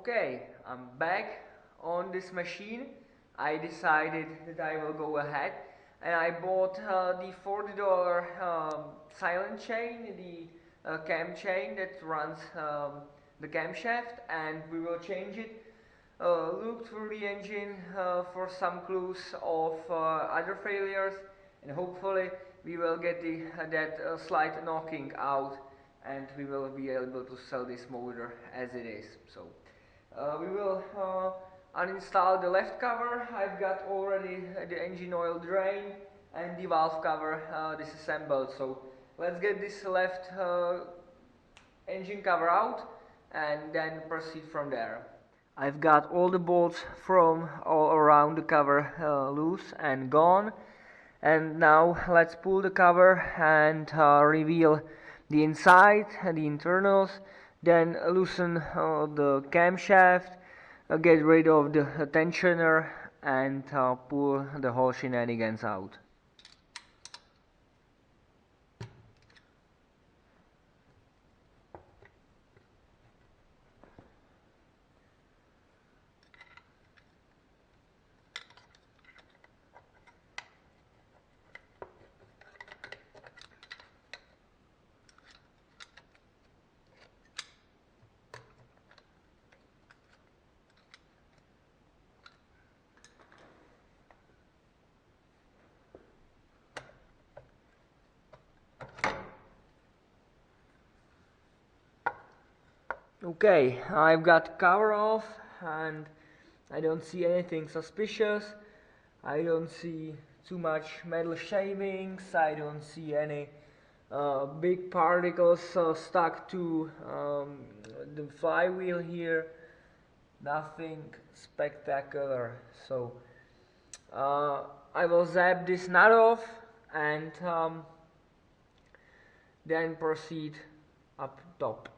Okay, I'm back on this machine. I decided that I will go ahead and I bought the $40 silent chain, the cam chain that runs the camshaft, and we will change it. Look through the engine for some clues of other failures, and hopefully we will get that slight knocking out, and we will be able to sell this motor as it is. So we will uninstall the left cover. I've got already the engine oil drain and the valve cover disassembled. So let's get this left engine cover out and then proceed from there. I've got all the bolts from all around the cover loose and gone, and now let's pull the cover and reveal the inside and the internals, then loosen the camshaft, get rid of the tensioner, and pull the whole shenanigans out. Okay, I've got the cover off and I don't see anything suspicious. I don't see too much metal shavings. I don't see any big particles stuck to the flywheel here. Nothing spectacular. So I will zap this nut off and then proceed up top.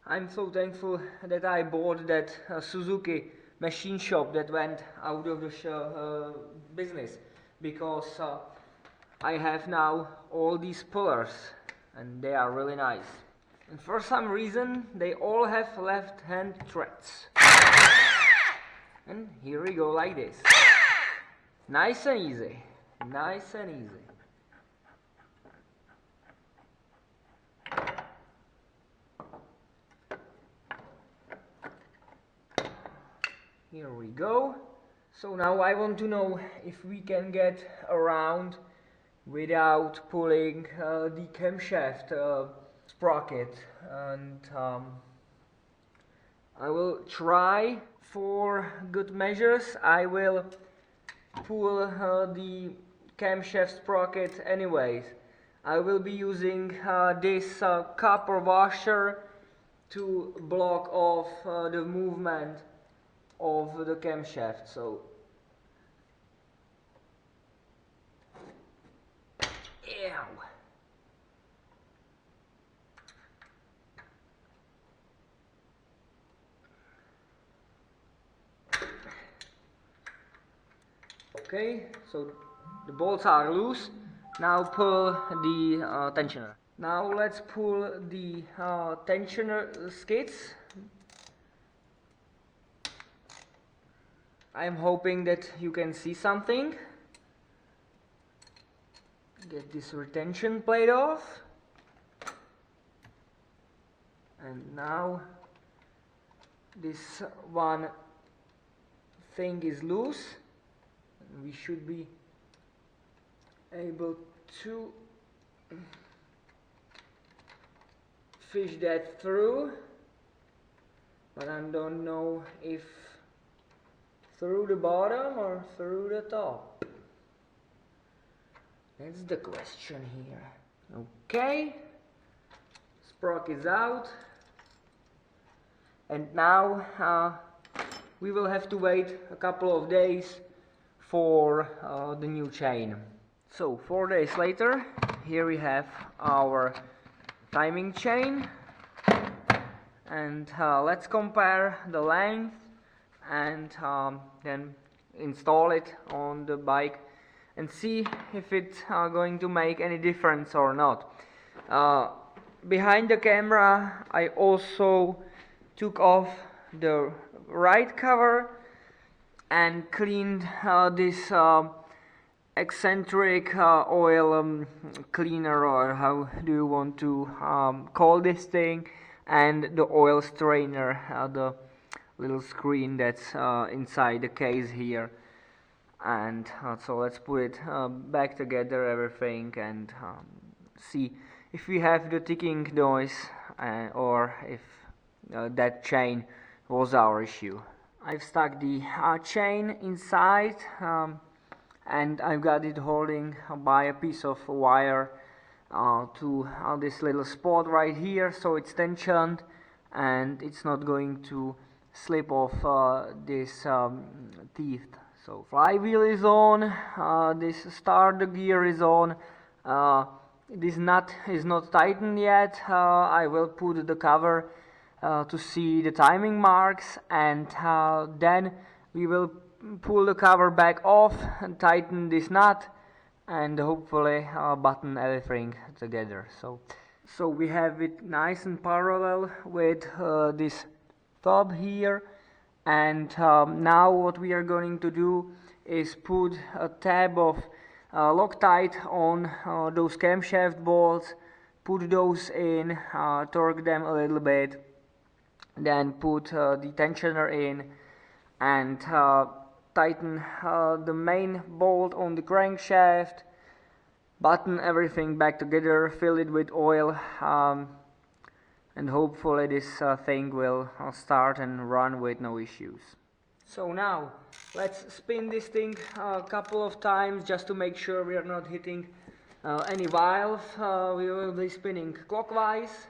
I'm so thankful that I bought that Suzuki machine shop that went out of the business, because I have now all these pullers and they are really nice. And for some reason they all have left hand threads. And here we go like this. Nice and easy. Nice and easy. Here we go. So now I want to know if we can get around without pulling the camshaft sprocket, and I will try for good measures. I will pull the camshaft sprocket anyways. I will be using this copper washer to block off the movement of the camshaft. So ew. Okay, so the bolts are loose. Now pull the tensioner. Now let's pull the tensioner skids. I'm hoping that you can see something. Get this retention plate off. And now this one thing is loose. And we should be able to fish that through. But I don't know if through the bottom or through the top. That's the question here. Okay, sprocket is out, and now we will have to wait a couple of days for the new chain. So 4 days later, here we have our timing chain, and let's compare the length and then install it on the bike and see if it's going to make any difference or not. Behind the camera I also took off the right cover and cleaned this eccentric oil cleaner, or how do you want to call this thing, and the oil strainer, the little screen that's inside the case here. And so let's put it back together, everything, and see if we have the ticking noise or if that chain was our issue. I've stuck the chain inside, and I've got it holding by a piece of wire to this little spot right here, so it's tensioned and it's not going to slip off this teeth. So flywheel is on, this starter gear is on, this nut is not tightened yet. I will put the cover to see the timing marks, and then we will pull the cover back off and tighten this nut, and hopefully button everything together. So we have it nice and parallel with this tub here. And now what we are going to do is put a tab of Loctite on those camshaft bolts, put those in, torque them a little bit, then put the tensioner in, and tighten the main bolt on the crankshaft, button everything back together, fill it with oil, and hopefully this thing will start and run with no issues. So now let's spin this thing a couple of times just to make sure we are not hitting any valve. We will be spinning clockwise.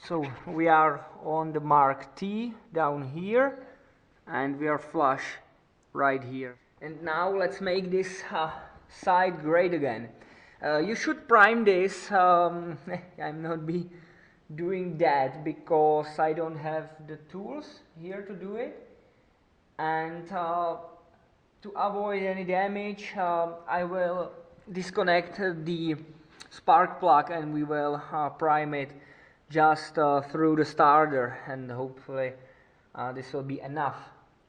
So we are on the mark T down here, and we are flush right here. And now let's make this side great again. You should prime this. I'm not doing that because I don't have the tools here to do it. And to avoid any damage, I will disconnect the spark plug and we will prime it just through the starter, and hopefully this will be enough.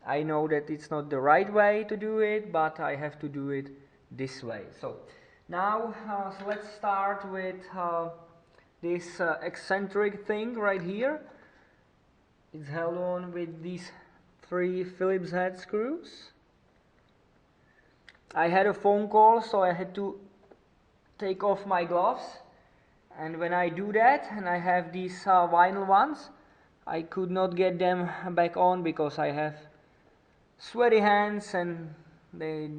I know that it's not the right way to do it, but I have to do it this way. So now so let's start with this eccentric thing right here. It's held on with these 3 Phillips head screws. I had a phone call, so I had to take off my gloves. And when I do that, and I have these vinyl ones, I could not get them back on because I have sweaty hands and they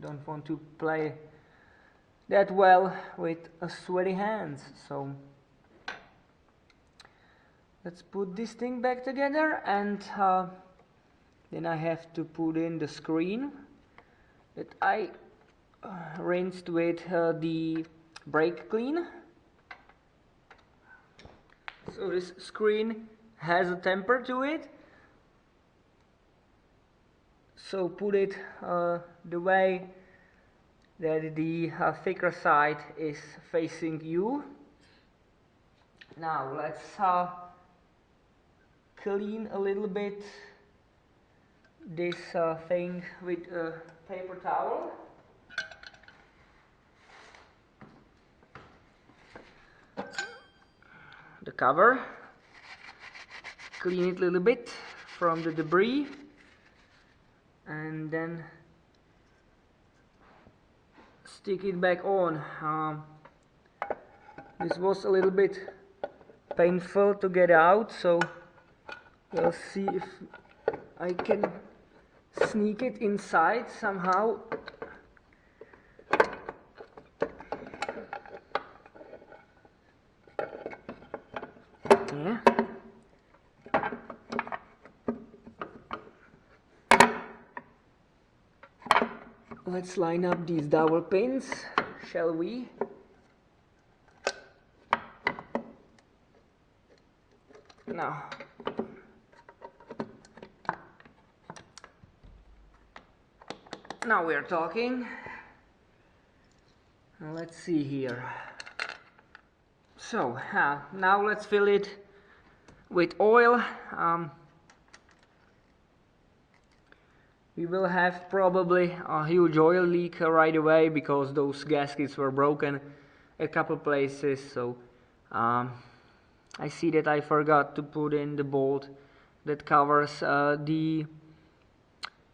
don't want to play that well with sweaty hands. So let's put this thing back together, and then I have to put in the screen that I rinsed with the brake clean. So this screen has a temper to it, so put it the way that the thicker side is facing you. Now let's clean a little bit this thing with a paper towel. The cover, clean it a little bit from the debris, and then stick it back on. This was a little bit painful to get out, so we'll see if I can sneak it inside somehow. Yeah. Let's line up these dowel pins, shall we? Now, now we're talking. Let's see here. So now let's fill it with oil. We will have probably a huge oil leak right away because those gaskets were broken a couple places. So I see that I forgot to put in the bolt that covers the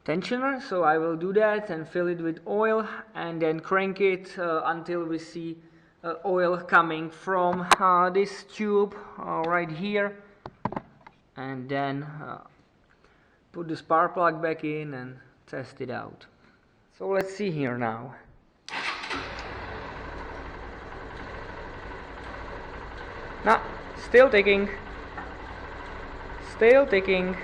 tensioner, so I will do that and fill it with oil and then crank it until we see oil coming from this tube right here, and then put the spark plug back in and test it out. So let's see here now. Now, still ticking. Still ticking.